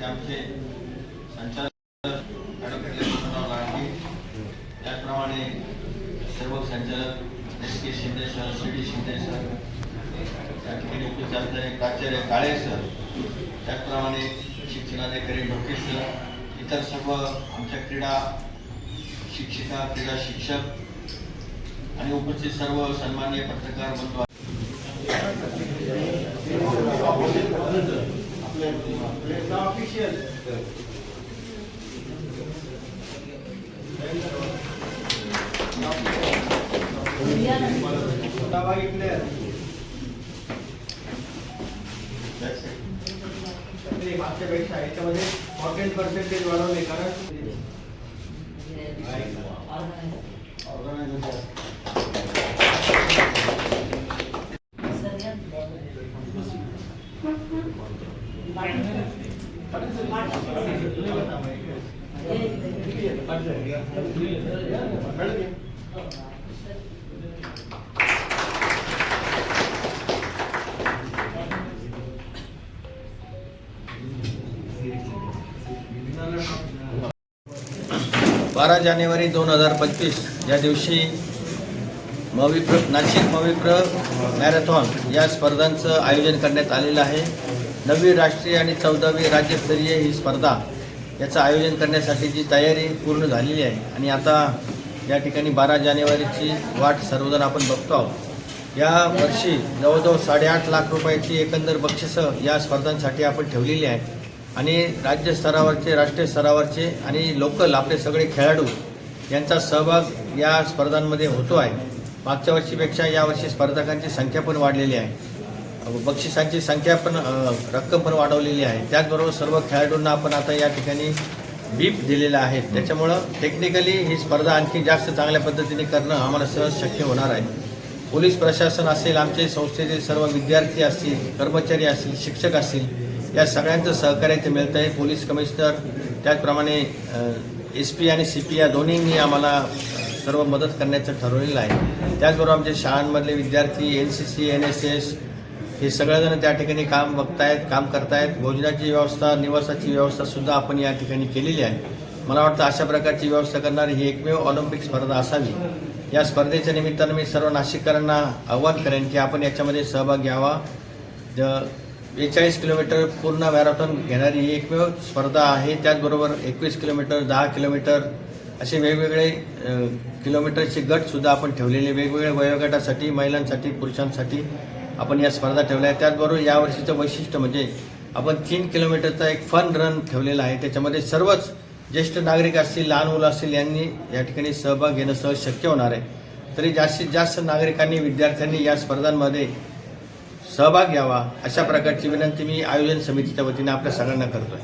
ते आमचे संचालक त्याचप्रमाणे सर्व संचालक S K Shinde sir, C D Shinde sir, त्या ठिकाणी उपस्थित असणारे प्राचार्य काळे सर, त्याचप्रमाणे शिक्षणाधिकारी ढोके सर, इतर सर्व आमच्या क्रीडा शिक्षिका, क्रीडा शिक्षक आणि उपस्थित सर्व सन्माननीय पत्रकार बंधू मागच्या पेक्षा याच्यामध्ये 40% वाढवले कारण बारा जानेवारी 2025 या दिवशी नाशिक मविप्र मॅरेथॉन या स्पर्धांचं आयोजन करण्यात आलेलं आहे. 9वी राष्ट्रीय आणि 14वी राज्यस्तरीय ही स्पर्धा याचं आयोजन करण्यासाठीची तयारी पूर्ण झालेली आहे आणि आता या ठिकाणी 12 जानेवारीची वाट सर्वजण आपण बघतो आहोत. या वर्षी जवळजवळ 8.5 लाख रुपयाची एकंदर बक्षिसं या स्पर्धांसाठी आपण ठेवलेली आहे आणि राज्य स्तरावरचे, राष्ट्रीय स्तरावरचे आणि लोकल आपले सगळे खेळाडू यांचा सहभाग या स्पर्धांमध्ये होतो आहे. मागच्या वर्षीपेक्षा यावर्षी स्पर्धकांची संख्या पण वाढलेली आहे, बक्षिसांची संख्या पण रक्कम पण वाढवलेली आहे. त्याचबरोबर सर्व खेळाडूंना आपण आता या ठिकाणी बीप दिलेला आहे. त्याच्यामुळं टेक्निकली ही स्पर्धा आणखी जास्त चांगल्या पद्धतीने करणं आम्हाला सहज शक्य होणार आहे. पोलीस प्रशासन असेल, आमचे संस्थेतील सर्व विद्यार्थी असतील, कर्मचारी असतील, शिक्षक असतील, या सगळ्यांचं सहकार्य इथे मिळतं आहे. पोलीस कमिशनर त्याचप्रमाणे SP आणि CP या दोन्हींनी आम्हाला सर्व मदत करण्याचं ठरवलेलं आहे. त्याचबरोबर आमच्या शाळांमधले विद्यार्थी, NCC, NSS हे सगळेजण त्या ठिकाणी काम बघतायत, काम करतायत. भोजनाची व्यवस्था, निवासाची व्यवस्थासुद्धा आपण या ठिकाणी केलेली आहे. मला वाटतं अशा प्रकारची व्यवस्था करणारी ही एकमेव ऑलिम्पिक स्पर्धा असावी. या स्पर्धेच्या निमित्तानं मी सर्व नाशिककरांना आवाहन करेन की आपण याच्यामध्ये सहभाग घ्यावा. 42 किलोमीटर पूर्ण मॅरेथॉन घेणारी ही एकमेव स्पर्धा आहे. त्याचबरोबर 21 किलोमीटर, 10 किलोमीटर असे वेगवेगळे किलोमीटरचे गटसुद्धा आपण ठेवलेले, वेगवेगळ्या वयोगटासाठी, महिलांसाठी, पुरुषांसाठी आपण या स्पर्धा ठेवल्या आहेत. त्याचबरोबर यावर्षीचं वैशिष्ट्य म्हणजे आपण 3 किलोमीटरचा एक फन रन ठेवलेला आहे. त्याच्यामध्ये सर्वच ज्येष्ठ नागरिक असतील, लहान मुलं असतील यांनी या ठिकाणी सहभाग घेणं सहज शक्य होणार आहे. तरी जास्तीत जास्त नागरिकांनी, विद्यार्थ्यांनी या स्पर्धांमध्ये सहभाग घ्यावा अशा प्रकारची विनंती मी आयोजन समितीच्या वतीने आपल्या सगळ्यांना करतोय.